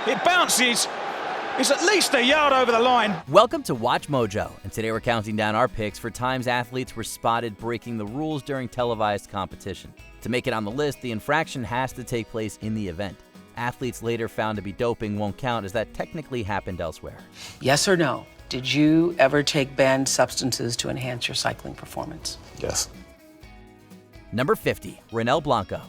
It bounces. It's at least a yard over the line. Welcome to Watch Mojo, and today we're counting down our picks for times athletes were spotted breaking the rules during televised competition. To make it on the list, the infraction has to take place in the event. Athletes later found to be doping won't count, as that technically happened elsewhere. Yes or no? Did you ever take banned substances to enhance your cycling performance? Yes. Number 50, Ronel Blanco.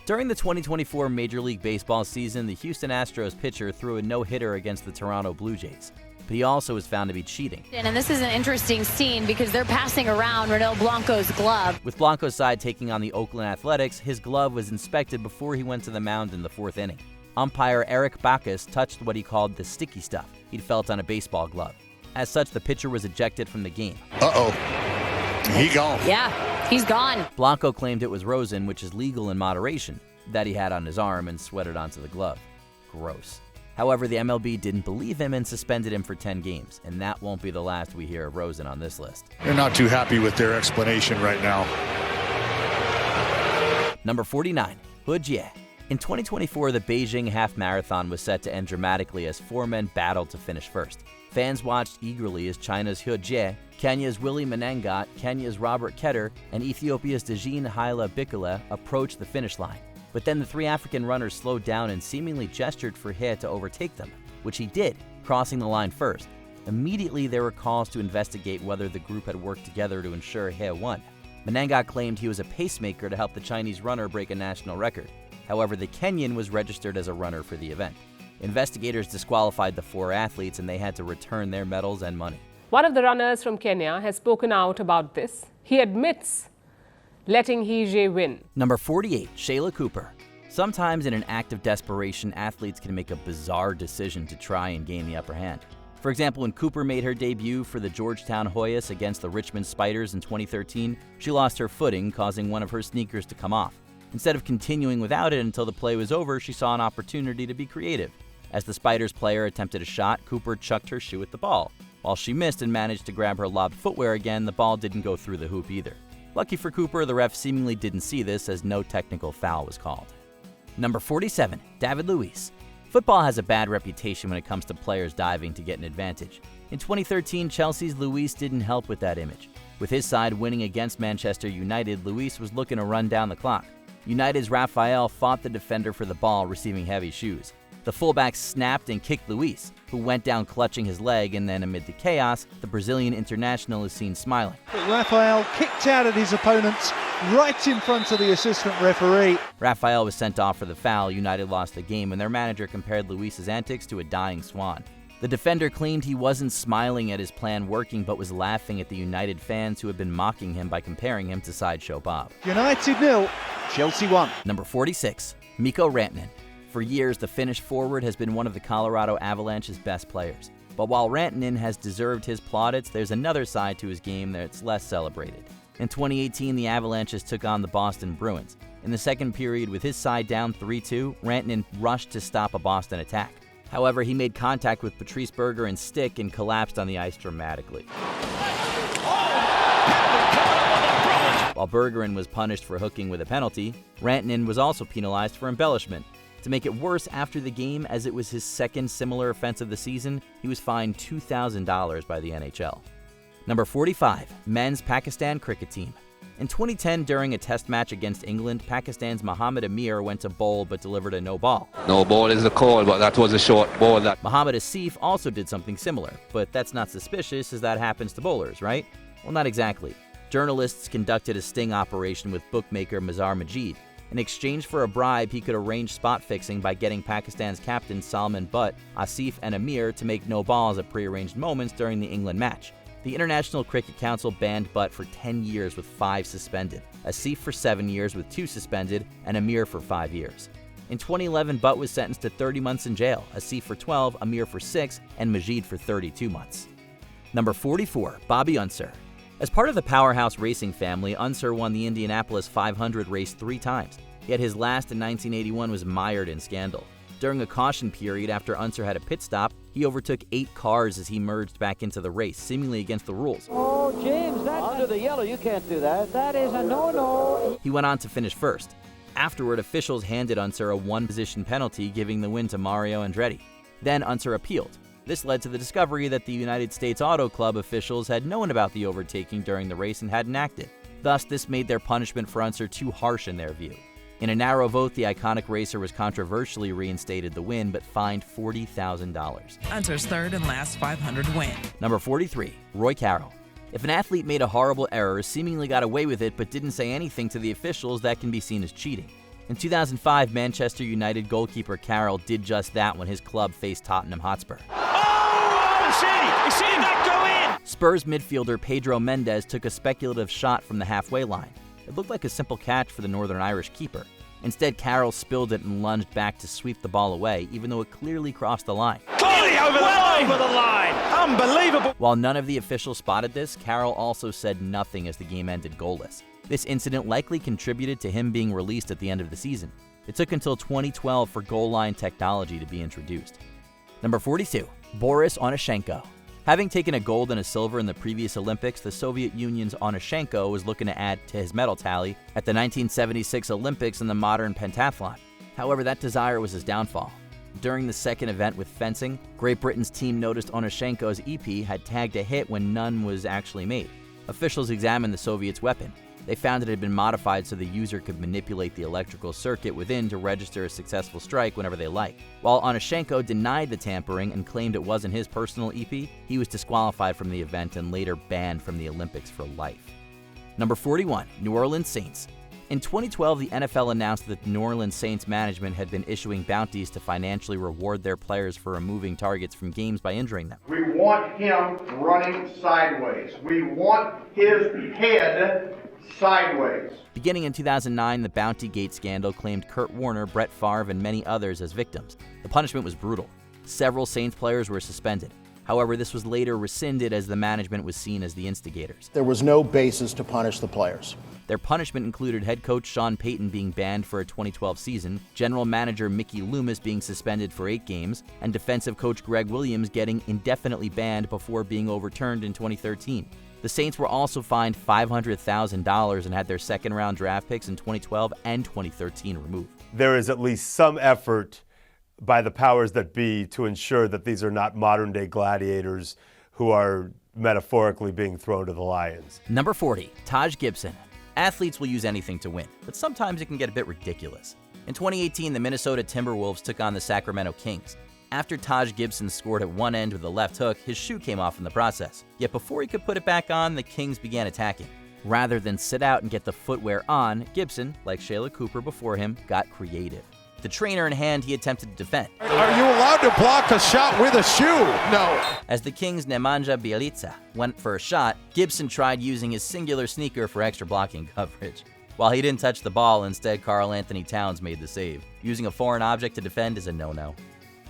During the 2024 Major League Baseball season, the Houston Astros pitcher threw a no-hitter against the Toronto Blue Jays. But he also was found to be cheating. And this is an interesting scene because they're passing around Ronel Blanco's glove. With Blanco's side taking on the Oakland Athletics, his glove was inspected before he went to the mound in the fourth inning. Umpire Eric Bacchus touched what he called the sticky stuff he'd felt on a baseball glove. As such, the pitcher was ejected from the game. Uh-oh. He gone. Yeah, he's gone. Blanco claimed it was rosin, which is legal in moderation, that he had on his arm and sweated onto the glove. Gross. However, the MLB didn't believe him and suspended him for 10 games, and that won't be the last we hear of rosin on this list. They're not too happy with their explanation right now. Number 49, He Jie. In 2024, the Beijing Half Marathon was set to end dramatically as four men battled to finish first. Fans watched eagerly as China's He Jie, Kenya's Willie Menengat, Kenya's Robert Ketter, and Ethiopia's Dejine Haile Bikila approached the finish line. But then the three African runners slowed down and seemingly gestured for He to overtake them, which he did, crossing the line first. Immediately, there were calls to investigate whether the group had worked together to ensure He won. Menengat claimed he was a pacemaker to help the Chinese runner break a national record. However, the Kenyan was registered as a runner for the event. Investigators disqualified the four athletes and they had to return their medals and money. One of the runners from Kenya has spoken out about this. He admits letting He Jie win. Number 48, Shayla Cooper. Sometimes in an act of desperation, athletes can make a bizarre decision to try and gain the upper hand. For example, when Cooper made her debut for the Georgetown Hoyas against the Richmond Spiders in 2013, she lost her footing, causing one of her sneakers to come off. Instead of continuing without it until the play was over, she saw an opportunity to be creative. As the Spiders player attempted a shot, Cooper chucked her shoe at the ball. While she missed and managed to grab her lobbed footwear again, the ball didn't go through the hoop either. Lucky for Cooper, the ref seemingly didn't see this as no technical foul was called. Number 47, David Luiz. Football has a bad reputation when it comes to players diving to get an advantage. In 2013, Chelsea's Luiz didn't help with that image. With his side winning against Manchester United, Luiz was looking to run down the clock. United's Rafael fought the defender for the ball, receiving heavy shoes. The fullback snapped and kicked Luiz, who went down clutching his leg, and then amid the chaos, the Brazilian international is seen smiling. But Rafael kicked out at his opponents right in front of the assistant referee. Rafael was sent off for the foul. United lost the game, and their manager compared Luiz's antics to a dying swan. The defender claimed he wasn't smiling at his plan working, but was laughing at the United fans who had been mocking him by comparing him to Sideshow Bob. United 0, Chelsea 1. Number 46, Mikko Rantanen. For years, the Finnish forward has been one of the Colorado Avalanche's best players. But while Rantanen has deserved his plaudits, there's another side to his game that's less celebrated. In 2018, the Avalanches took on the Boston Bruins. In the second period, with his side down 3-2, Rantanen rushed to stop a Boston attack. However, he made contact with Patrice Berger and stick and collapsed on the ice dramatically. While Bergeron was punished for hooking with a penalty, Rantanen was also penalized for embellishment. To make it worse, after the game, as it was his second similar offense of the season, he was fined $2,000 by the NHL. Number 45, Men's Pakistan Cricket Team. In 2010, during a test match against England, Pakistan's Mohammad Amir went to bowl but delivered a no ball. No ball is the call, but that was a short ball. Mohammad Asif also did something similar, but that's not suspicious as that happens to bowlers, right? Well, not exactly. Journalists conducted a sting operation with bookmaker Mazhar Majid. In exchange for a bribe, he could arrange spot fixing by getting Pakistan's captain Salman Butt, Asif, and Amir to make no balls at prearranged moments during the England match. The International Cricket Council banned Butt for 10 years with 5 suspended, Asif for 7 years with 2 suspended, and Amir for 5 years. In 2011, Butt was sentenced to 30 months in jail, Asif for 12, Amir for 6, and Majid for 32 months. Number 44, Bobby Unser. As part of the powerhouse racing family, Unser won the Indianapolis 500 race 3 times, yet his last in 1981 was mired in scandal. During a caution period after Unser had a pit stop, he overtook 8 cars as he merged back into the race, seemingly against the rules. Oh, James, that's under the yellow. You can't do that. That is a no-no. He went on to finish first. Afterward, officials handed Unser a 1-position penalty, giving the win to Mario Andretti. Then Unser appealed. This led to the discovery that the United States Auto Club officials had known about the overtaking during the race and hadn't acted. Thus, this made their punishment for Unser too harsh in their view. In a narrow vote, the iconic racer was controversially reinstated the win, but fined $40,000. Unser's third and last 500 win. Number 43, Roy Carroll. If an athlete made a horrible error, seemingly got away with it, but didn't say anything to the officials, that can be seen as cheating. In 2005, Manchester United goalkeeper Carroll did just that when his club faced Tottenham Hotspur. He's seen that go in! Spurs midfielder Pedro Mendes took a speculative shot from the halfway line. It looked like a simple catch for the Northern Irish keeper. Instead, Carroll spilled it and lunged back to sweep the ball away, even though it clearly crossed the line. Clearly over the line! Unbelievable! While none of the officials spotted this, Carroll also said nothing as the game ended goalless. This incident likely contributed to him being released at the end of the season. It took until 2012 for goal line technology to be introduced. Number 42, Boris Onyshenko. Having taken a gold and a silver in the previous Olympics, the Soviet Union's Onyshenko was looking to add to his medal tally at the 1976 Olympics in the modern pentathlon. However, that desire was his downfall. During the second event with fencing, Great Britain's team noticed Onyshenko's EP had tagged a hit when none was actually made. Officials examined the Soviets' weapon. They found it had been modified so the user could manipulate the electrical circuit within to register a successful strike whenever they liked. While Onyshenko denied the tampering and claimed it wasn't his personal EP, he was disqualified from the event and later banned from the Olympics for life. Number 41, New Orleans Saints. In 2012, the NFL announced that the New Orleans Saints management had been issuing bounties to financially reward their players for removing targets from games by injuring them. We want him running sideways. We want his head sideways. Beginning in 2009, the Bountygate scandal claimed Kurt Warner, Brett Favre, and many others as victims. The punishment was brutal. Several Saints players were suspended. However, this was later rescinded as the management was seen as the instigators. There was no basis to punish the players. Their punishment included head coach Sean Payton being banned for a 2012 season, general manager Mickey Loomis being suspended for 8 games, and defensive coach Greg Williams getting indefinitely banned before being overturned in 2013. The Saints were also fined $500,000 and had their second-round draft picks in 2012 and 2013 removed. There is at least some effort by the powers that be to ensure that these are not modern-day gladiators who are metaphorically being thrown to the lions. Number 40, Taj Gibson. Athletes will use anything to win, but sometimes it can get a bit ridiculous. In 2018, the Minnesota Timberwolves took on the Sacramento Kings. After Taj Gibson scored at one end with a left hook, his shoe came off in the process. Yet before he could put it back on, the Kings began attacking. Rather than sit out and get the footwear on, Gibson, like Shayla Cooper before him, got creative. The trainer in hand, he attempted to defend. Are you allowed to block a shot with a shoe? No. As the Kings' Nemanja Bjelica went for a shot, Gibson tried using his singular sneaker for extra blocking coverage. While he didn't touch the ball, instead Karl Anthony Towns made the save. Using a foreign object to defend is a no-no.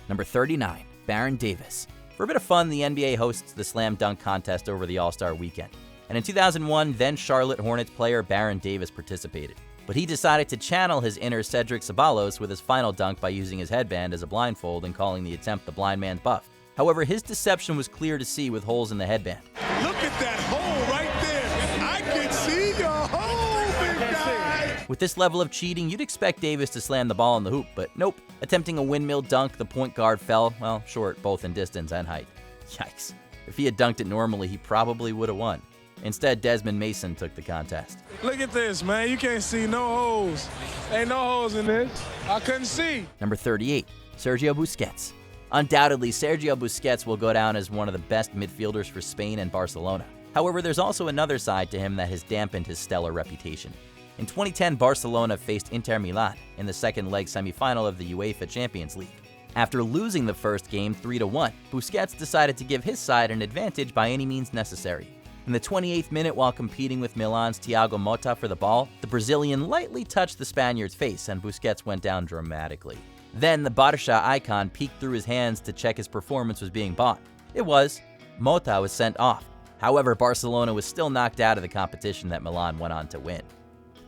Number 39, Baron Davis. For a bit of fun, the NBA hosts the Slam Dunk Contest over the All-Star Weekend. And in 2001, then Charlotte Hornets player Baron Davis participated. But he decided to channel his inner Cedric Ceballos with his final dunk by using his headband as a blindfold and calling the attempt the blind man's buff. However, his deception was clear to see with holes in the headband. Look at that hole right there. I can see your hole, big guy. With this level of cheating, you'd expect Davis to slam the ball in the hoop, but nope. Attempting a windmill dunk, the point guard fell, well, short both in distance and height. Yikes. If he had dunked it normally, he probably would have won. Instead, Desmond Mason took the contest. Look at this, man. You can't see no holes. Ain't no holes in this. I couldn't see. Number 38, Sergio Busquets. Undoubtedly, Sergio Busquets will go down as one of the best midfielders for Spain and Barcelona. However, there's also another side to him that has dampened his stellar reputation. In 2010, Barcelona faced Inter Milan in the second leg semifinal of the UEFA Champions League. After losing the first game 3-1, Busquets decided to give his side an advantage by any means necessary. In the 28th minute, while competing with Milan's Thiago Motta for the ball, the Brazilian lightly touched the Spaniard's face and Busquets went down dramatically. Then the Barça icon peeked through his hands to check his performance was being bought. It was. Motta was sent off. However, Barcelona was still knocked out of the competition that Milan went on to win.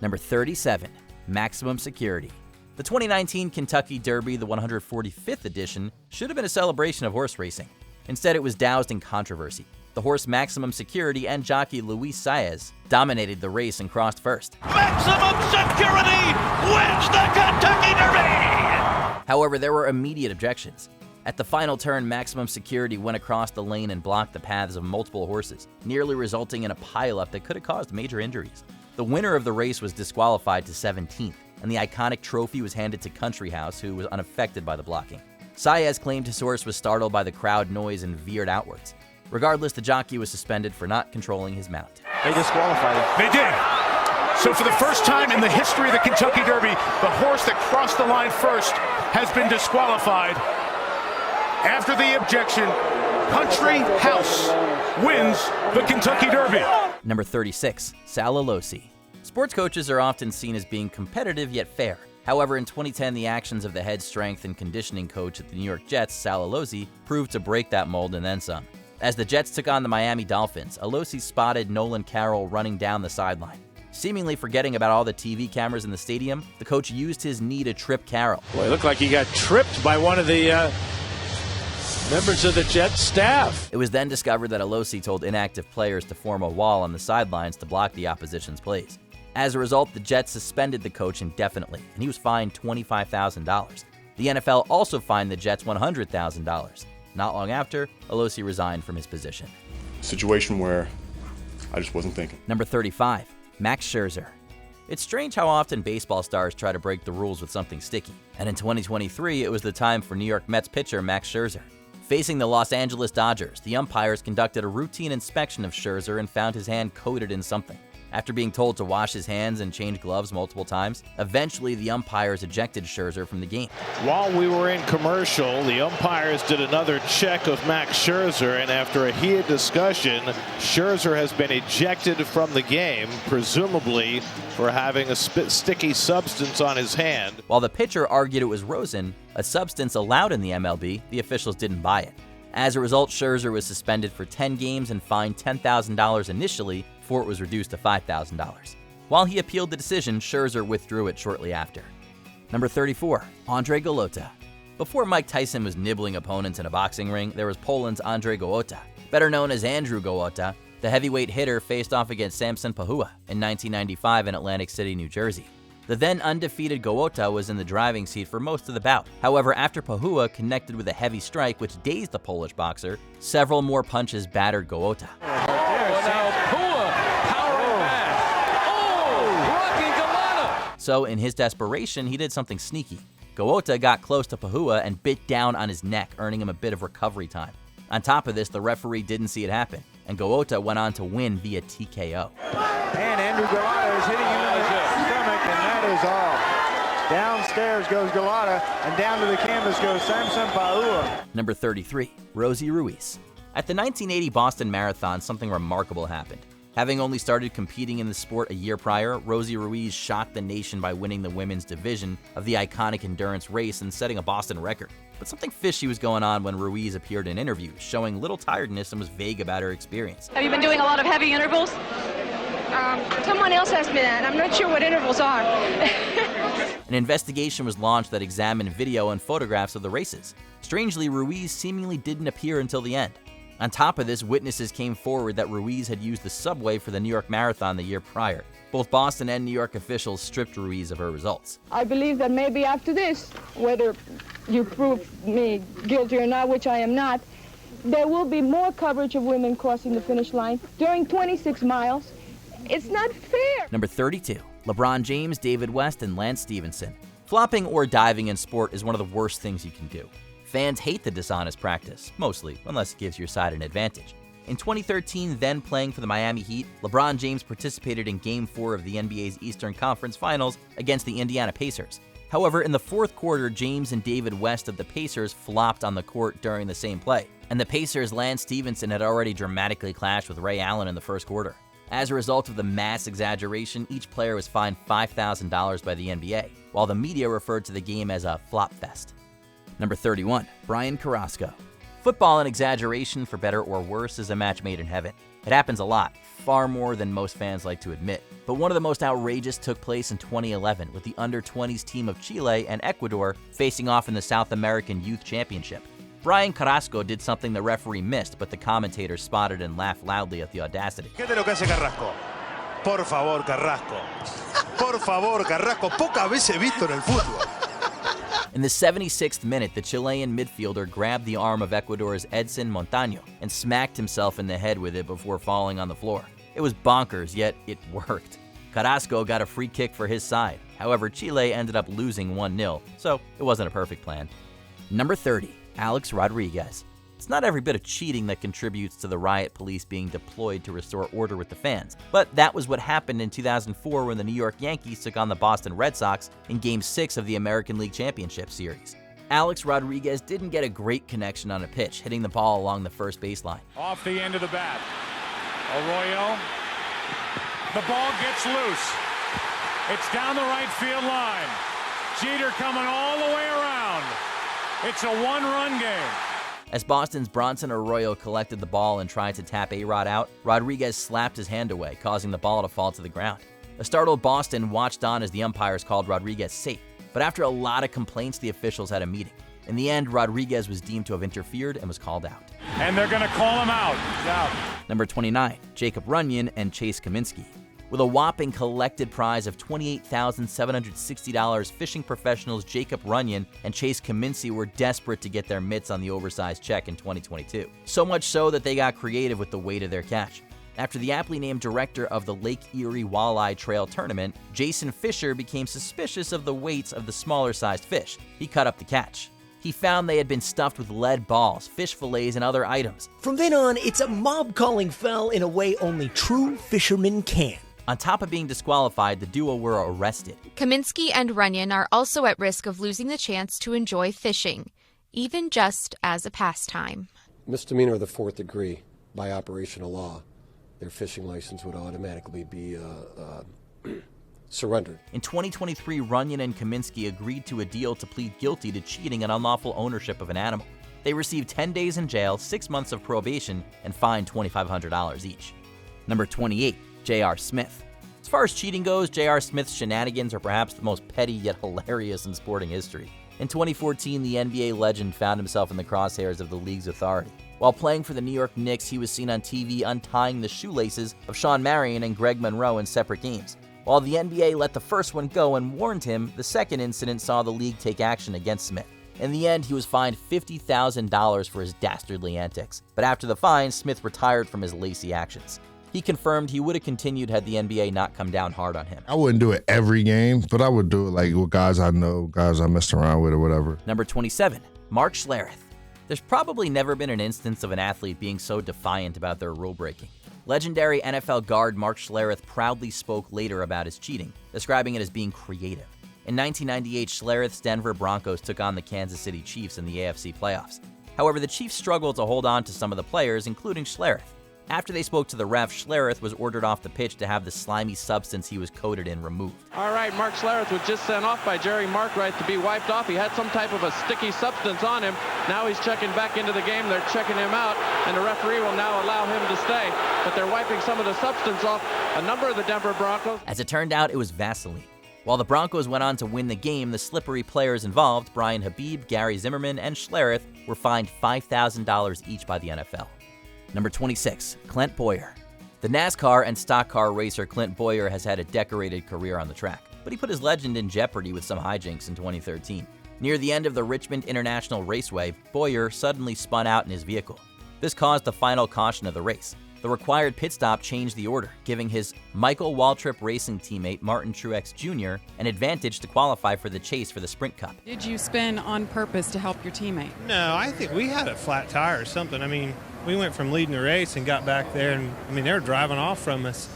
Number 37, Maximum Security. The 2019 Kentucky Derby, the 145th edition, should have been a celebration of horse racing. Instead, it was doused in controversy. The horse Maximum Security and jockey Luis Saez dominated the race and crossed first. Maximum Security wins the Kentucky Derby! However, there were immediate objections. At the final turn, maximum security went across the lane and blocked the paths of multiple horses, nearly resulting in a pileup that could have caused major injuries. The winner of the race was disqualified to 17th, and the iconic trophy was handed to Country House, who was unaffected by the blocking. Saez claimed his horse was startled by the crowd noise and veered outwards. Regardless, the jockey was suspended for not controlling his mount. They disqualified him. They did. So for the first time in the history of the Kentucky Derby, the horse that crossed the line first has been disqualified. After the objection, Country House wins the Kentucky Derby. Number 36, Sal Alosi. Sports coaches are often seen as being competitive yet fair. However, in 2010, the actions of the head strength and conditioning coach at the New York Jets, Sal Alosi, proved to break that mold and then some. As the Jets took on the Miami Dolphins, Alosi spotted Nolan Carroll running down the sideline. Seemingly forgetting about all the TV cameras in the stadium, the coach used his knee to trip Carroll. Boy, it looked like he got tripped by one of the members of the Jets staff. It was then discovered that Alosi told inactive players to form a wall on the sidelines to block the opposition's plays. As a result, the Jets suspended the coach indefinitely, and he was fined $25,000. The NFL also fined the Jets $100,000. Not long after, Alosi resigned from his position. Situation where I just wasn't thinking. Number 35, Max Scherzer. It's strange how often baseball stars try to break the rules with something sticky. And in 2023, it was the time for New York Mets pitcher Max Scherzer. Facing the Los Angeles Dodgers, the umpires conducted a routine inspection of Scherzer and found his hand coated in something. After being told to wash his hands and change gloves multiple times, eventually the umpires ejected Scherzer from the game. While we were in commercial, the umpires did another check of Max Scherzer, and after a heated discussion, Scherzer has been ejected from the game, presumably for having a sticky substance on his hand. While the pitcher argued it was rosin, a substance allowed in the MLB, the officials didn't buy it. As a result, Scherzer was suspended for 10 games and fined $10,000 initially, before it was reduced to $5,000. While he appealed the decision, Scherzer withdrew it shortly after. Number 34, Andre Gołota. Before Mike Tyson was nibbling opponents in a boxing ring, there was Poland's Andre Gołota. Better known as Andrew Gołota, the heavyweight hitter faced off against Samson Pahua in 1995 in Atlantic City, New Jersey. The then undefeated Gołota was in the driving seat for most of the bout. However, after Pahua connected with a heavy strike which dazed the Polish boxer, several more punches battered Gołota. So in his desperation, he did something sneaky. Gołota got close to Pahua and bit down on his neck, earning him a bit of recovery time. On top of this, the referee didn't see it happen, and Gołota went on to win via TKO. And Andrew Gołota is hitting him in the stomach, and that is all. Downstairs goes Gołota, and down to the canvas goes Samson Pahua. Number 33, Rosie Ruiz. At the 1980 Boston Marathon, something remarkable happened. Having only started competing in the sport a year prior, Rosie Ruiz shocked the nation by winning the women's division of the iconic endurance race and setting a Boston record. But something fishy was going on when Ruiz appeared in interviews, showing little tiredness and was vague about her experience. Have you been doing a lot of heavy intervals? Someone else asked me that. I'm not sure what intervals are. An investigation was launched that examined video and photographs of the races. Strangely, Ruiz seemingly didn't appear until the end. On top of this, witnesses came forward that Ruiz had used the subway for the New York Marathon the year prior. Both Boston and New York officials stripped Ruiz of her results. I believe that maybe after this, whether you prove me guilty or not, which I am not, there will be more coverage of women crossing the finish line during 26 miles. It's not fair. Number 32, LeBron James, David West, and Lance Stevenson. Flopping or diving in sport is one of the worst things you can do. Fans hate the dishonest practice, mostly, unless it gives your side an advantage. In 2013, then playing for the Miami Heat, LeBron James participated in Game 4 of the NBA's Eastern Conference Finals against the Indiana Pacers. However, in the fourth quarter, James and David West of the Pacers flopped on the court during the same play, and the Pacers' Lance Stevenson had already dramatically clashed with Ray Allen in the first quarter. As a result of the mass exaggeration, each player was fined $5,000 by the NBA, while the media referred to the game as a flop fest. Number 31, Brian Carrasco. Football and exaggeration, for better or worse, is a match made in heaven. It happens a lot, far more than most fans like to admit. But one of the most outrageous took place in 2011 with the under-20s team of Chile and Ecuador facing off in the South American Youth Championship. Brian Carrasco did something the referee missed, but the commentators spotted and laughed loudly at the audacity. ¿Qué es lo que hace Carrasco? Por favor, Carrasco. Por favor, Carrasco. Pocas veces visto en el fútbol. In the 76th minute, the Chilean midfielder grabbed the arm of Ecuador's Edson Montaño and smacked himself in the head with it before falling on the floor. It was bonkers, yet it worked. Carrasco got a free kick for his side. However, Chile ended up losing 1-0, so it wasn't a perfect plan. Number 30, Alex Rodriguez. It's not every bit of cheating that contributes to the riot police being deployed to restore order with the fans, but that was what happened in 2004 when the New York Yankees took on the Boston Red Sox in Game 6 of the American League Championship Series. Alex Rodriguez didn't get a great connection on a pitch, hitting the ball along the first baseline. Off the end of the bat. Arroyo. The ball gets loose. It's down the right field line. Jeter coming all the way around. It's a one-run game. As Boston's Bronson Arroyo collected the ball and tried to tap A-Rod out, Rodriguez slapped his hand away, causing the ball to fall to the ground. A startled Boston watched on as the umpires called Rodriguez safe, but after a lot of complaints, the officials had a meeting. In the end, Rodriguez was deemed to have interfered and was called out. And they're going to call him out. He's out. Number 29, Jacob Runyon and Chase Kaminsky. With a whopping collected prize of $28,760, fishing professionals Jacob Runyon and Chase Kaminsky were desperate to get their mitts on the oversized check in 2022. So much so that they got creative with the weight of their catch. After the aptly named director of the Lake Erie Walleye Trail Tournament, Jason Fisher became suspicious of the weights of the smaller-sized fish. He cut up the catch. He found they had been stuffed with lead balls, fish fillets, and other items. From then on, it's a mob-calling foul in a way only true fishermen can. On top of being disqualified, the duo were arrested. Kaminsky and Runyon are also at risk of losing the chance to enjoy fishing, even just as a pastime. Misdemeanor of the 4th degree by operational law. Their fishing license would automatically be surrendered. In 2023, Runyon and Kaminsky agreed to a deal to plead guilty to cheating and unlawful ownership of an animal. They received 10 days in jail, 6 months of probation, and fined $2,500 each. Number 28, J.R. Smith. As far as cheating goes, J.R. Smith's shenanigans are perhaps the most petty yet hilarious in sporting history. In 2014, the NBA legend found himself in the crosshairs of the league's authority. While playing for the New York Knicks, he was seen on TV untying the shoelaces of Sean Marion and Greg Monroe in separate games. While the NBA let the first one go and warned him, the second incident saw the league take action against Smith. In the end, he was fined $50,000 for his dastardly antics. But after the fine, Smith retired from his lacy actions. He confirmed he would have continued had the NBA not come down hard on him. I wouldn't do it every game, but I would do it like with guys I know, guys I messed around with or whatever. Number 27, Mark Schlereth. There's probably never been an instance of an athlete being so defiant about their rule breaking. Legendary NFL guard Mark Schlereth proudly spoke later about his cheating, describing it as being creative. In 1998, Schlereth's Denver Broncos took on the Kansas City Chiefs in the AFC playoffs. However, the Chiefs struggled to hold on to some of the players, including Schlereth. After they spoke to the ref, Schlereth was ordered off the pitch to have the slimy substance he was coated in removed. All right, Mark Schlereth was just sent off by Jerry Markwright to be wiped off. He had some type of a sticky substance on him. Now he's checking back into the game. They're checking him out, and the referee will now allow him to stay. But they're wiping some of the substance off a number of the Denver Broncos. As it turned out, it was Vaseline. While the Broncos went on to win the game, the slippery players involved, Brian Habib, Gary Zimmerman, and Schlereth, were fined $5,000 each by the NFL. Number 26, Clint Bowyer. The NASCAR and stock car racer Clint Bowyer has had a decorated career on the track, but he put his legend in jeopardy with some hijinks in 2013. Near the end of the Richmond International Raceway, Bowyer suddenly spun out in his vehicle. This caused the final caution of the race. The required pit stop changed the order, giving his Michael Waltrip Racing teammate Martin Truex Jr. an advantage to qualify for the chase for the Sprint Cup. Did you spin on purpose to help your teammate? No, I think we had a flat tire or something. I mean, we went from leading the race and got back there, and they were driving off from us.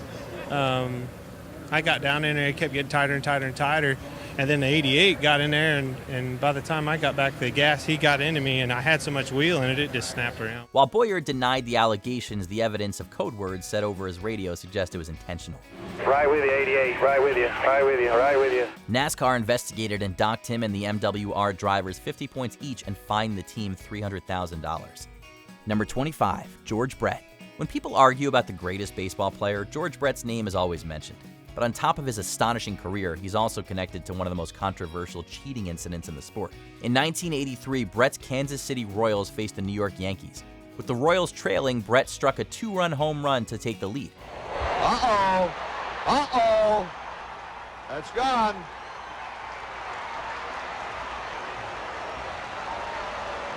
I got down in there, it kept getting tighter and tighter and tighter, and then the 88 got in there, and by the time I got back to the gas, he got into me, and I had so much wheel in it, it just snapped around. While Bowyer denied the allegations, the evidence of code words said over his radio suggests it was intentional. Right with you, 88, right with you, right with you, right with you. NASCAR investigated and docked him and the MWR drivers 50 points each and fined the team $300,000. Number 25, George Brett. When people argue about the greatest baseball player, George Brett's name is always mentioned. But on top of his astonishing career, he's also connected to one of the most controversial cheating incidents in the sport. In 1983, Brett's Kansas City Royals faced the New York Yankees. With the Royals trailing, Brett struck a 2-run home run to take the lead. Uh-oh. Uh-oh. That's gone.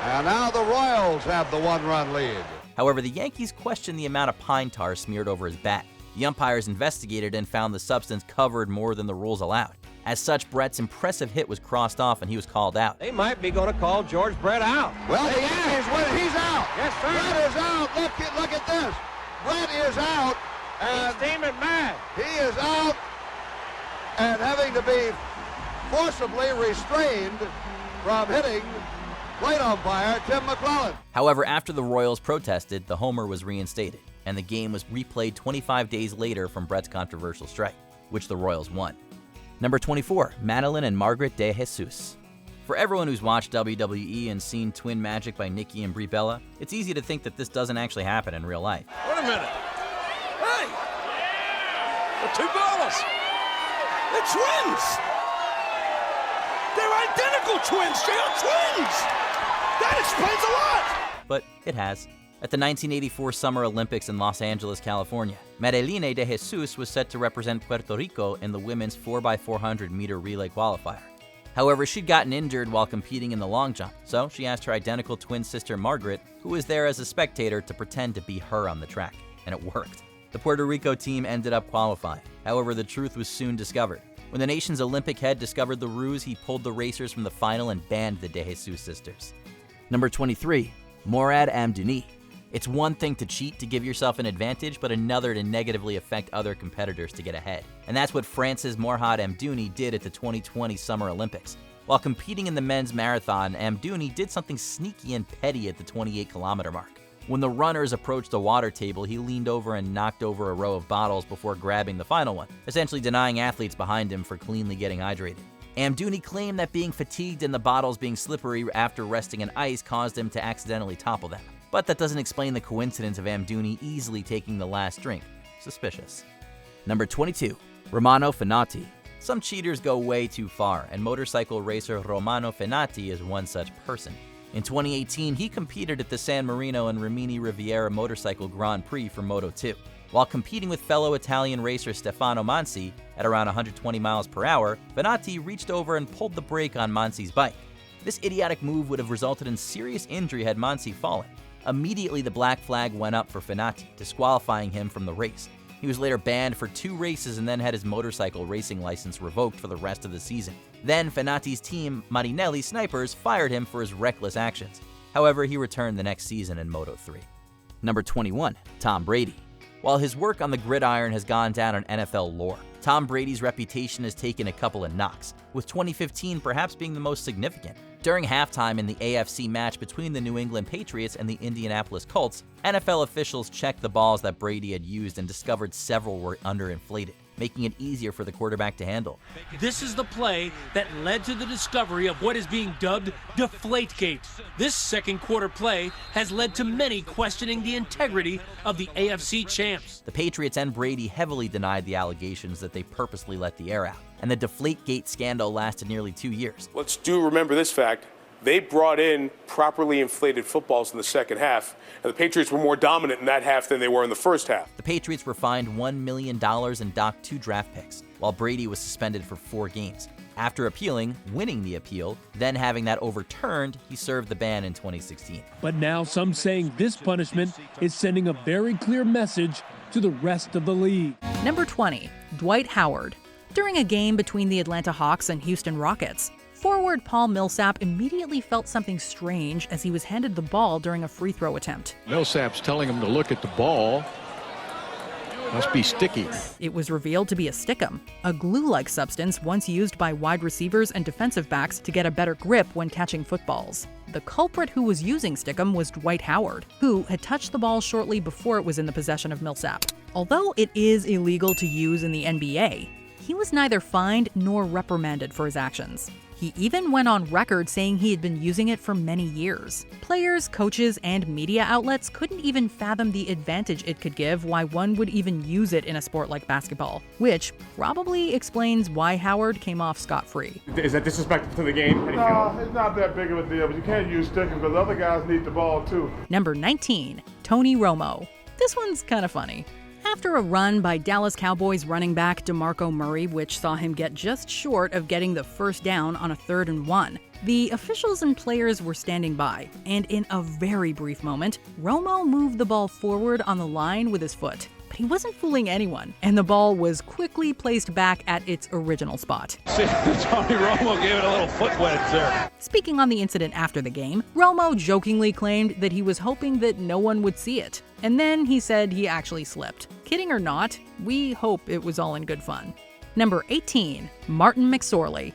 And now the Royals have the one-run lead. However, the Yankees questioned the amount of pine tar smeared over his bat. The umpires investigated and found the substance covered more than the rules allowed. As such, Brett's impressive hit was crossed off and he was called out. They might be going to call George Brett out. Well, the Yankees win. He's out. Yes, sir. Brett is out. Look at this. Brett is out. And he's steaming mad. He is out and having to be forcibly restrained from hitting plate umpire Tim McClellan. However, after the Royals protested, the homer was reinstated, and the game was replayed 25 days later from Brett's controversial strike, which the Royals won. Number 24, Madeline and Margaret de Jesus. For everyone who's watched WWE and seen Twin Magic by Nikki and Brie Bella, it's easy to think that this doesn't actually happen in real life. Wait a minute. Hey! The two Bellas! They're twins! They're identical twins! They are twins! That explains a lot! But it has. At the 1984 Summer Olympics in Los Angeles, California, Madeline de Jesus was set to represent Puerto Rico in the women's 4x400 meter relay qualifier. However, she'd gotten injured while competing in the long jump, so she asked her identical twin sister Margaret, who was there as a spectator, to pretend to be her on the track, and it worked. The Puerto Rico team ended up qualifying. However, the truth was soon discovered. When the nation's Olympic head discovered the ruse, he pulled the racers from the final and banned the de Jesus sisters. Number 23, Morad Amdouni. It's one thing to cheat to give yourself an advantage, but another to negatively affect other competitors to get ahead. And that's what France's Morad Amdouni did at the 2020 Summer Olympics. While competing in the men's marathon, Amdouni did something sneaky and petty at the 28-kilometer mark. When the runners approached the water table, he leaned over and knocked over a row of bottles before grabbing the final one, essentially denying athletes behind him for cleanly getting hydrated. Amdouni claimed that being fatigued and the bottles being slippery after resting in ice caused him to accidentally topple them. But that doesn't explain the coincidence of Amdouni easily taking the last drink. Suspicious. Number 22, Romano Fenati. Some cheaters go way too far, and motorcycle racer Romano Fenati is one such person. In 2018, he competed at the San Marino and Rimini Riviera Motorcycle Grand Prix for Moto2. While competing with fellow Italian racer Stefano Mansi at around 120 miles per hour, Fenati reached over and pulled the brake on Mansi's bike. This idiotic move would have resulted in serious injury had Mansi fallen. Immediately, the black flag went up for Fenati, disqualifying him from the race. He was later banned for 2 races and then had his motorcycle racing license revoked for the rest of the season. Then, Fenati's team, Marinelli Snipers, fired him for his reckless actions. However, he returned the next season in Moto3. Number 21, Tom Brady. While his work on the gridiron has gone down in NFL lore, Tom Brady's reputation has taken a couple of knocks, with 2015 perhaps being the most significant. During halftime in the AFC match between the New England Patriots and the Indianapolis Colts, NFL officials checked the balls that Brady had used and discovered several were underinflated, making it easier for the quarterback to handle. This is the play that led to the discovery of what is being dubbed Deflategate. This second quarter play has led to many questioning the integrity of the AFC champs. The Patriots and Brady heavily denied the allegations that they purposely let the air out, and the Deflategate scandal lasted nearly 2 years. Let's remember this fact. They brought in properly inflated footballs in the second half, and the Patriots were more dominant in that half than they were in the first half. The Patriots were fined $1 million and docked 2 draft picks, while Brady was suspended for 4 games. After appealing, winning the appeal, then having that overturned, he served the ban in 2016. But now some saying this punishment is sending a very clear message to the rest of the league. Number 20, Dwight Howard. During a game between the Atlanta Hawks and Houston Rockets, forward Paul Millsap immediately felt something strange as he was handed the ball during a free throw attempt. Millsap's telling him to look at the ball. Must be sticky. It was revealed to be a stickum, a glue-like substance once used by wide receivers and defensive backs to get a better grip when catching footballs. The culprit who was using stickum was Dwight Howard, who had touched the ball shortly before it was in the possession of Millsap. Although it is illegal to use in the NBA, he was neither fined nor reprimanded for his actions. He even went on record saying he had been using it for many years. Players, coaches, and media outlets couldn't even fathom the advantage it could give why one would even use it in a sport like basketball, which probably explains why Howard came off scot-free. Is that disrespectful to the game? No, it's not that big of a deal, but you can't use sticking because other guys need the ball too. Number 19, Tony Romo. This one's kind of funny. After a run by Dallas Cowboys running back DeMarco Murray, which saw him get just short of getting the first down on a 3rd and 1, the officials and players were standing by, and in a very brief moment, Romo moved the ball forward on the line with his foot. But he wasn't fooling anyone, and the ball was quickly placed back at its original spot. Tony Romo gave it a little foot wedge there. Speaking on the incident after the game, Romo jokingly claimed that he was hoping that no one would see it. And then he said he actually slipped. Kidding or not, we hope it was all in good fun. Number 18, Martin McSorley.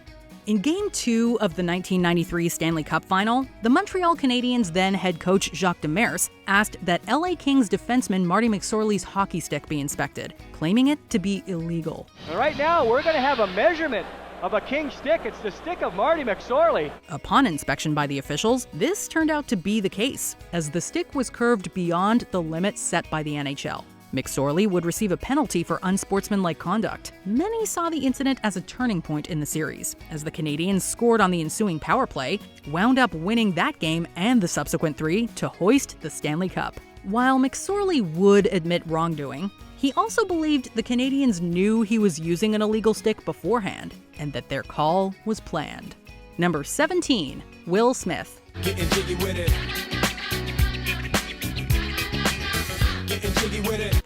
In Game 2 of the 1993 Stanley Cup Final, the Montreal Canadiens then head coach Jacques Demers asked that LA Kings defenseman Marty McSorley's hockey stick be inspected, claiming it to be illegal. Right now, we're going to have a measurement of a King stick. It's the stick of Marty McSorley. Upon inspection by the officials, this turned out to be the case, as the stick was curved beyond the limits set by the NHL. McSorley would receive a penalty for unsportsmanlike conduct. Many saw the incident as a turning point in the series, as the Canadiens scored on the ensuing power play, wound up winning that game and the subsequent 3 to hoist the Stanley Cup. While McSorley would admit wrongdoing, he also believed the Canadiens knew he was using an illegal stick beforehand, and that their call was planned. Number 17, Will Smith. Getting jiggy with it.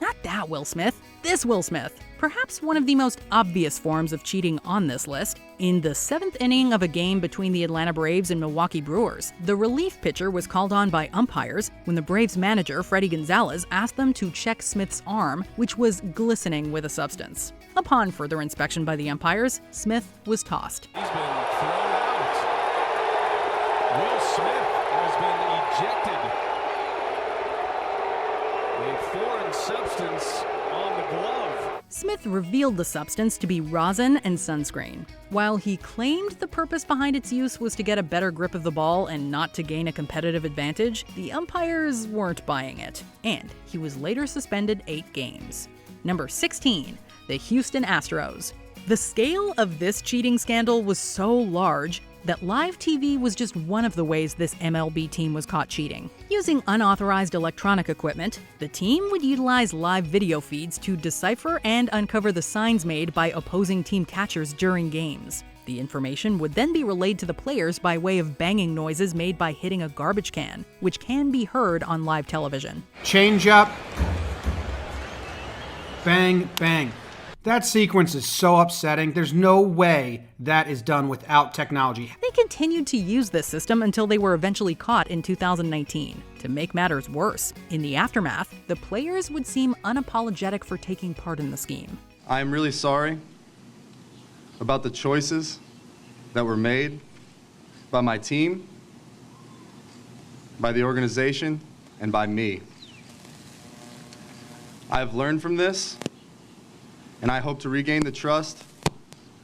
Not that Will Smith, this Will Smith. Perhaps one of the most obvious forms of cheating on this list. In the 7th inning of a game between the Atlanta Braves and Milwaukee Brewers, the relief pitcher was called on by umpires when the Braves manager, Freddie Gonzalez, asked them to check Smith's arm, which was glistening with a substance. Upon further inspection by the umpires, Smith was tossed. He's been thrown out. Will Smith has been ejected. A foreign substance on the glove. Smith revealed the substance to be rosin and sunscreen. While he claimed the purpose behind its use was to get a better grip of the ball and not to gain a competitive advantage, the umpires weren't buying it, and he was later suspended 8 games. Number 16, the Houston Astros. The scale of this cheating scandal was so large that live TV was just one of the ways this MLB team was caught cheating. Using unauthorized electronic equipment, the team would utilize live video feeds to decipher and uncover the signs made by opposing team catchers during games. The information would then be relayed to the players by way of banging noises made by hitting a garbage can, which can be heard on live television. Change up. Bang, bang. That sequence is so upsetting. There's no way that is done without technology. They continued to use this system until they were eventually caught in 2019. To make matters worse, in the aftermath, the players would seem unapologetic for taking part in the scheme. I am really sorry about the choices that were made by my team, by the organization, and by me. I have learned from this, and I hope to regain the trust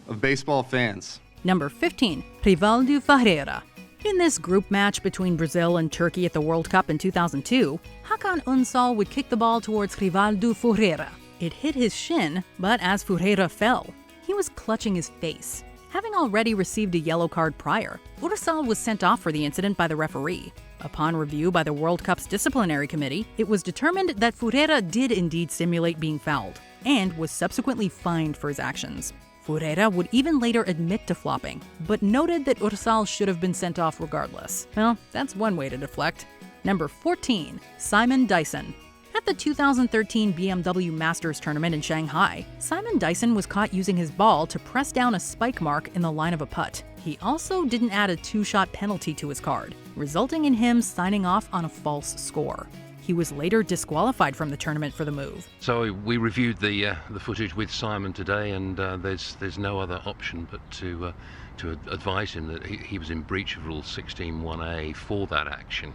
of baseball fans. Number 15, Rivaldo Ferreira. In this group match between Brazil and Turkey at the World Cup in 2002, Hakan Ünsal would kick the ball towards Rivaldo Ferreira. It hit his shin, but as Ferreira fell, he was clutching his face. Having already received a yellow card prior, Ünsal was sent off for the incident by the referee. Upon review by the World Cup's disciplinary committee, it was determined that Ferreira did indeed simulate being fouled, and was subsequently fined for his actions. Ferreira would even later admit to flopping, but noted that Ünsal should have been sent off regardless. Well, that's one way to deflect. Number 14, Simon Dyson. At the 2013 BMW Masters tournament in Shanghai, Simon Dyson was caught using his ball to press down a spike mark in the line of a putt. He also didn't add a 2-shot penalty to his card, resulting in him signing off on a false score. He was later disqualified from the tournament for the move. So we reviewed the footage with Simon today, and there's no other option but to advise him that he was in breach of Rule 16(1)(a) for that action,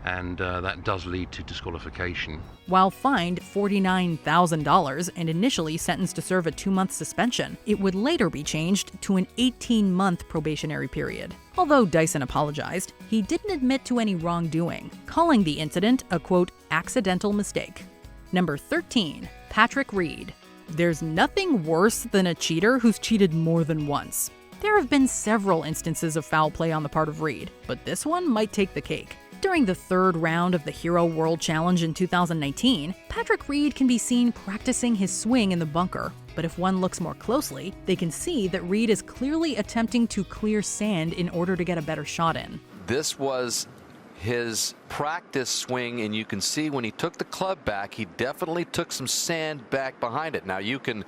and that does lead to disqualification. While fined $49,000 and initially sentenced to serve a 2-month suspension, it would later be changed to an 18-month probationary period. Although Dyson apologized, he didn't admit to any wrongdoing, calling the incident a, quote, accidental mistake. Number 13, Patrick Reed. There's nothing worse than a cheater who's cheated more than once. There have been several instances of foul play on the part of Reed, but this one might take the cake. During the third round of the Hero World Challenge in 2019, Patrick Reed can be seen practicing his swing in the bunker. But if one looks more closely, they can see that Reed is clearly attempting to clear sand in order to get a better shot in. This was his practice swing, and you can see when he took the club back, he definitely took some sand back behind it. Now you can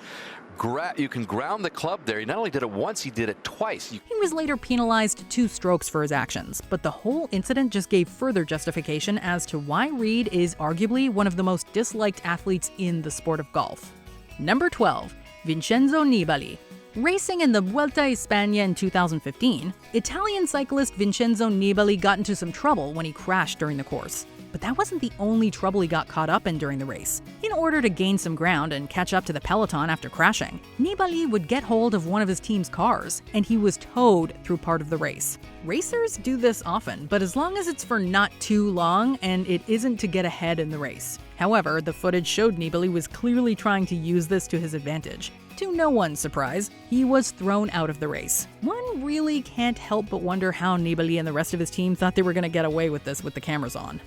ground the club there. He not only did it once, he did it twice. He was later penalized 2 strokes for his actions, but the whole incident just gave further justification as to why Reed is arguably one of the most disliked athletes in the sport of golf. Number 12, Vincenzo Nibali. Racing in the Vuelta a España in 2015, Italian cyclist Vincenzo Nibali got into some trouble when he crashed during the course. But that wasn't the only trouble he got caught up in during the race. In order to gain some ground and catch up to the peloton after crashing, Nibali would get hold of one of his team's cars, and he was towed through part of the race. Racers do this often, but as long as it's for not too long and it isn't to get ahead in the race. However, the footage showed Nibali was clearly trying to use this to his advantage. To no one's surprise, he was thrown out of the race. One really can't help but wonder how Nibali and the rest of his team thought they were going to get away with this with the cameras on.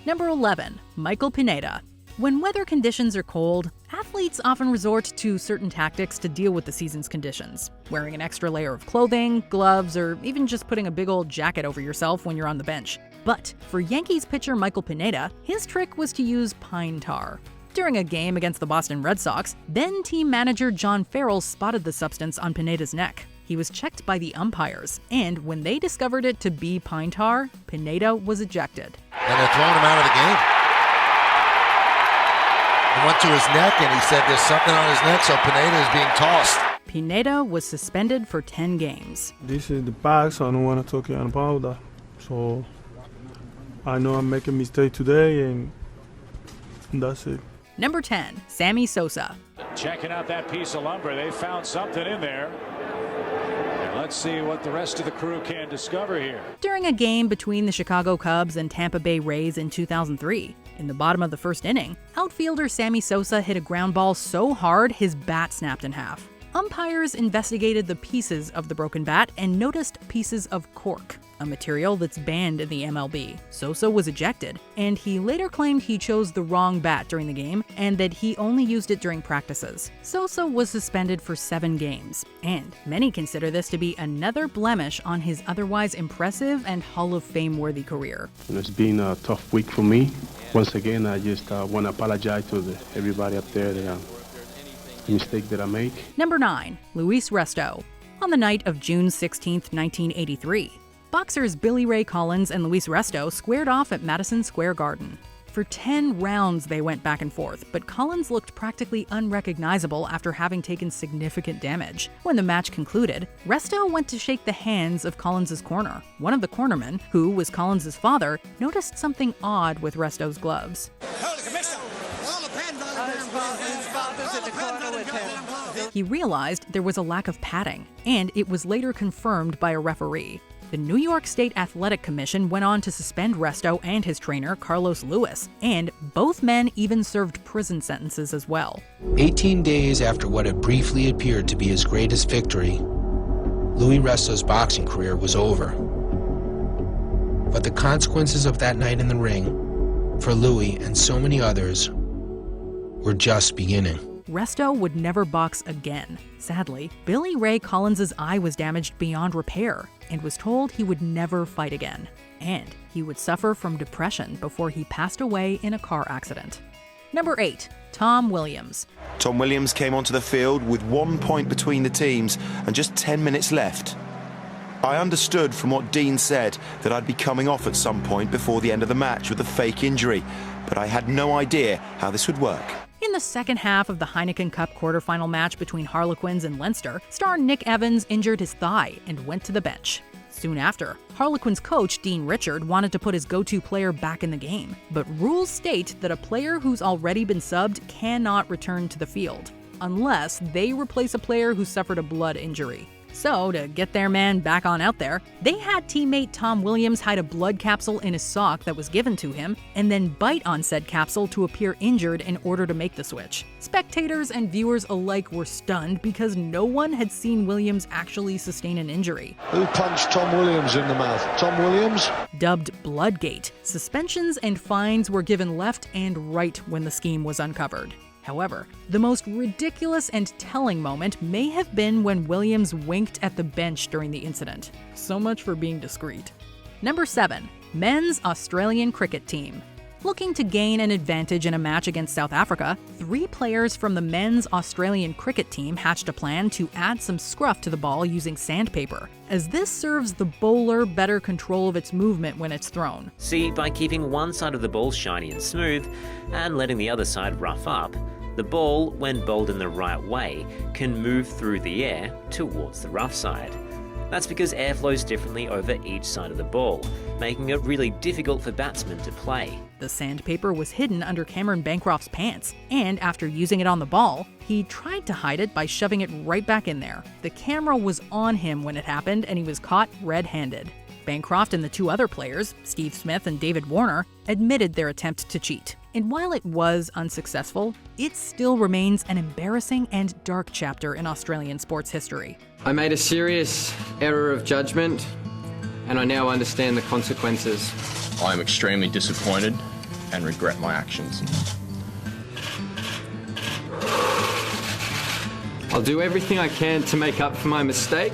Number 11, Michael Pineda. When weather conditions are cold, athletes often resort to certain tactics to deal with the season's conditions. Wearing an extra layer of clothing, gloves, or even just putting a big old jacket over yourself when you're on the bench. But for Yankees pitcher Michael Pineda, his trick was to use pine tar. During a game against the Boston Red Sox, then team manager John Farrell spotted the substance on Pineda's neck. He was checked by the umpires, and when they discovered it to be pine tar, Pineda was ejected. And they're throwing him out of the game. It went to his neck, and he said there's something on his neck, so Pineda is being tossed. Pineda was suspended for 10 games. This is the past. I don't want to talk about that. So I know I'm making a mistake today, and that's it. Number 10, Sammy Sosa. Checking out that piece of lumber. They found something in there. Let's see what the rest of the crew can discover here. During a game between the Chicago Cubs and Tampa Bay Rays in 2003, in the bottom of the first inning, outfielder Sammy Sosa hit a ground ball so hard his bat snapped in half. Umpires investigated the pieces of the broken bat and noticed pieces of cork, a material that's banned in the MLB. Sosa was ejected, and he later claimed he chose the wrong bat during the game and that he only used it during practices. Sosa was suspended for 7 games, and many consider this to be another blemish on his otherwise impressive and Hall of Fame-worthy career. It's been a tough week for me. Once again, I just want to apologize to everybody up there that the mistake that I make. Number 9, Luis Resto. On the night of June 16, 1983, boxers Billy Ray Collins and Luis Resto squared off at Madison Square Garden. For 10 rounds they went back and forth, but Collins looked practically unrecognizable after having taken significant damage. When the match concluded, Resto went to shake the hands of Collins' corner. One of the cornermen, who was Collins' father, noticed something odd with Resto's gloves. He realized there was a lack of padding, and it was later confirmed by a referee. The New York State Athletic Commission went on to suspend Resto and his trainer, Carlos Lewis, and both men even served prison sentences as well. 18 days after what had briefly appeared to be his greatest victory, Luis Resto's boxing career was over. But the consequences of that night in the ring, for Luis and so many others, were just beginning. Resto would never box again. Sadly, Billy Ray Collins' eye was damaged beyond repair and was told he would never fight again. And he would suffer from depression before he passed away in a car accident. Number 8, Tom Williams. Tom Williams came onto the field with 1 point between the teams and just 10 minutes left. I understood from what Dean said that I'd be coming off at some point before the end of the match with a fake injury, but I had no idea how this would work. In the second half of the Heineken Cup quarterfinal match between Harlequins and Leinster, star Nick Evans injured his thigh and went to the bench. Soon after, Harlequins coach Dean Richard wanted to put his go-to player back in the game, but rules state that a player who's already been subbed cannot return to the field, unless they replace a player who suffered a blood injury. So, to get their man back on out there, they had teammate Tom Williams hide a blood capsule in his sock that was given to him, and then bite on said capsule to appear injured in order to make the switch. Spectators and viewers alike were stunned because no one had seen Williams actually sustain an injury. Who punched Tom Williams in the mouth? Tom Williams? Dubbed Bloodgate, suspensions and fines were given left and right when the scheme was uncovered. However, the most ridiculous and telling moment may have been when Williams winked at the bench during the incident. So much for being discreet. Number 7. Men's Australian Cricket Team. Looking to gain an advantage in a match against South Africa, 3 players from the men's Australian cricket team hatched a plan to add some scruff to the ball using sandpaper, as this serves the bowler better control of its movement when it's thrown. See, by keeping one side of the ball shiny and smooth and letting the other side rough up, the ball, when bowled in the right way, can move through the air towards the rough side. That's because air flows differently over each side of the ball, making it really difficult for batsmen to play. The sandpaper was hidden under Cameron Bancroft's pants, and after using it on the ball, he tried to hide it by shoving it right back in there. The camera was on him when it happened, and he was caught red-handed. Bancroft and the 2 other players, Steve Smith and David Warner, admitted their attempt to cheat. And while it was unsuccessful, it still remains an embarrassing and dark chapter in Australian sports history. I made a serious error of judgment, and I now understand the consequences. I am extremely disappointed and regret my actions. I'll do everything I can to make up for my mistake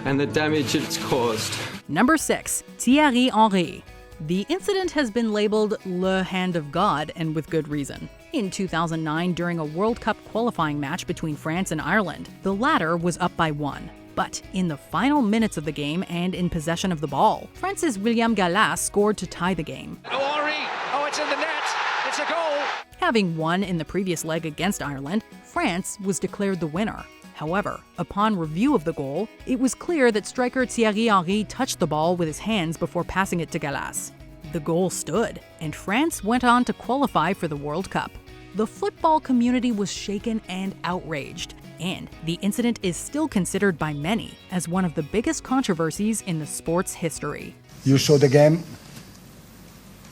and the damage it's caused. Number 6. Thierry Henry. The incident has been labeled Le Hand of God, and with good reason. In 2009, during a World Cup qualifying match between France and Ireland, the latter was up by 1. But in the final minutes of the game and in possession of the ball, France's William Gallas scored to tie the game. Oh, Henry! Oh, it's in the net! It's a goal! Having won in the previous leg against Ireland, France was declared the winner. However, upon review of the goal, it was clear that striker Thierry Henry touched the ball with his hands before passing it to Gallas. The goal stood, and France went on to qualify for the World Cup. The football community was shaken and outraged, and the incident is still considered by many as one of the biggest controversies in the sport's history. You saw the game.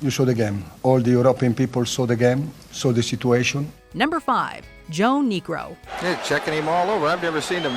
You saw the game. All the European people saw the game, saw the situation. Number 5. Joe Niekro. They're checking him all over. I've never seen him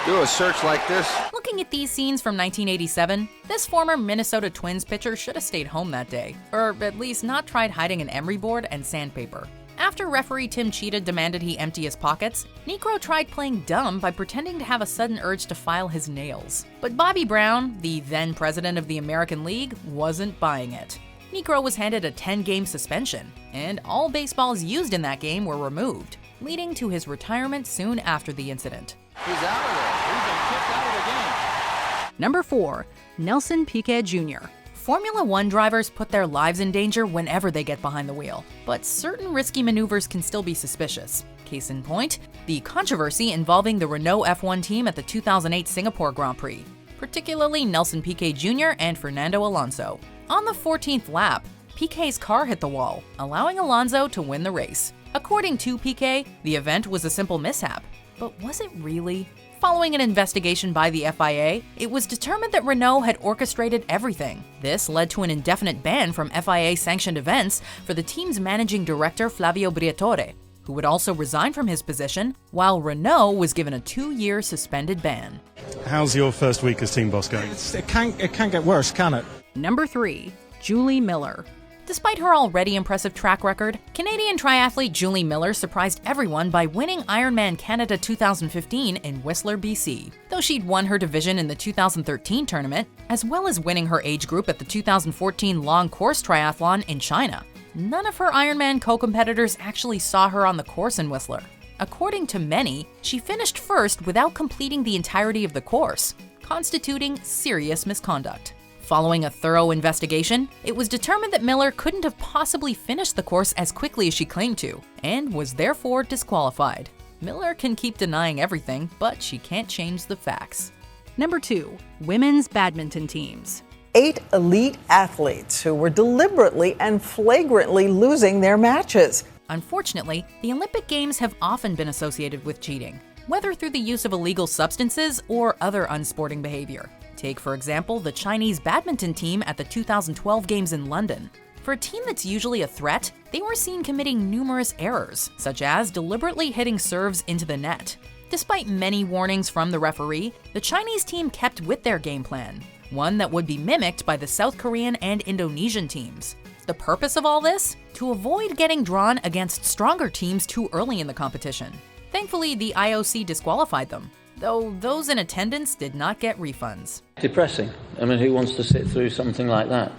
do a search like this. Looking at these scenes from 1987, this former Minnesota Twins pitcher should have stayed home that day, or at least not tried hiding an emery board and sandpaper. After referee Tim Cheetah demanded he empty his pockets, Niekro tried playing dumb by pretending to have a sudden urge to file his nails. But Bobby Brown, the then president of the American League, wasn't buying it. Niekro was handed a 10-game suspension, and all baseballs used in that game were removed, leading to his retirement soon after the incident. He's out of there. He's been kicked out of the game. Number 4. Nelson Piquet Jr. Formula One drivers put their lives in danger whenever they get behind the wheel, but certain risky maneuvers can still be suspicious. Case in point, the controversy involving the Renault F1 team at the 2008 Singapore Grand Prix, particularly Nelson Piquet Jr. and Fernando Alonso. On the 14th lap, Piquet's car hit the wall, allowing Alonso to win the race. According to Piquet, the event was a simple mishap. But was it really? Following an investigation by the FIA, it was determined that Renault had orchestrated everything. This led to an indefinite ban from FIA-sanctioned events for the team's managing director Flavio Briatore, who would also resign from his position, while Renault was given a 2-year suspended ban. How's your first week as team boss going? It can't get worse, can it? Number 3. Julie Miller. Despite her already impressive track record, Canadian triathlete Julie Miller surprised everyone by winning Ironman Canada 2015 in Whistler, BC. Though she'd won her division in the 2013 tournament, as well as winning her age group at the 2014 long course triathlon in China, none of her Ironman co-competitors actually saw her on the course in Whistler. According to many, she finished first without completing the entirety of the course, constituting serious misconduct. Following a thorough investigation, it was determined that Miller couldn't have possibly finished the course as quickly as she claimed to, and was therefore disqualified. Miller can keep denying everything, but she can't change the facts. Number 2. Women's badminton teams. 8 elite athletes who were deliberately and flagrantly losing their matches. Unfortunately, the Olympic Games have often been associated with cheating. whether through the use of illegal substances or other unsporting behavior. Take, for example, the Chinese badminton team at the 2012 Games in London. For a team that's usually a threat, they were seen committing numerous errors, such as deliberately hitting serves into the net. Despite many warnings from the referee, the Chinese team kept with their game plan, one that would be mimicked by the South Korean and Indonesian teams. The purpose of all this? To avoid getting drawn against stronger teams too early in the competition. Thankfully, the IOC disqualified them, though those in attendance did not get refunds. Depressing. I mean, who wants to sit through something like that?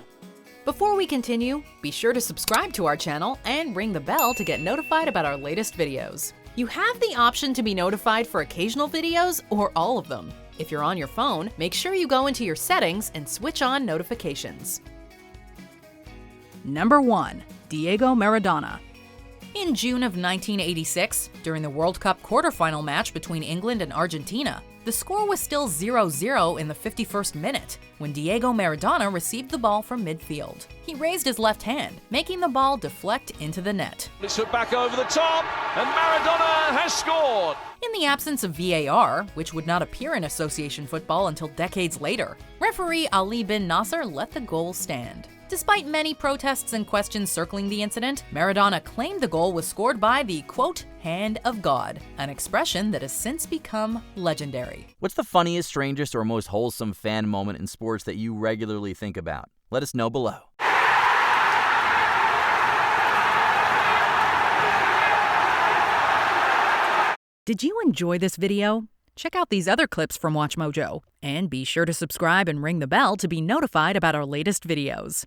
Before we continue, be sure to subscribe to our channel and ring the bell to get notified about our latest videos. You have the option to be notified for occasional videos or all of them. If you're on your phone, make sure you go into your settings and switch on notifications. Number 1. Diego Maradona. In June of 1986, during the World Cup quarterfinal match between England and Argentina, the score was still 0-0 in the 51st minute when Diego Maradona received the ball from midfield. He raised his left hand, making the ball deflect into the net. It's put back over the top, and Maradona has scored. In the absence of VAR, which would not appear in association football until decades later, referee Ali bin Nasser let the goal stand. Despite many protests and questions circling the incident, Maradona claimed the goal was scored by the, quote, hand of God, an expression that has since become legendary. What's the funniest, strangest, or most wholesome fan moment in sports that you regularly think about? Let us know below. Did you enjoy this video? Check out these other clips from WatchMojo, and be sure to subscribe and ring the bell to be notified about our latest videos.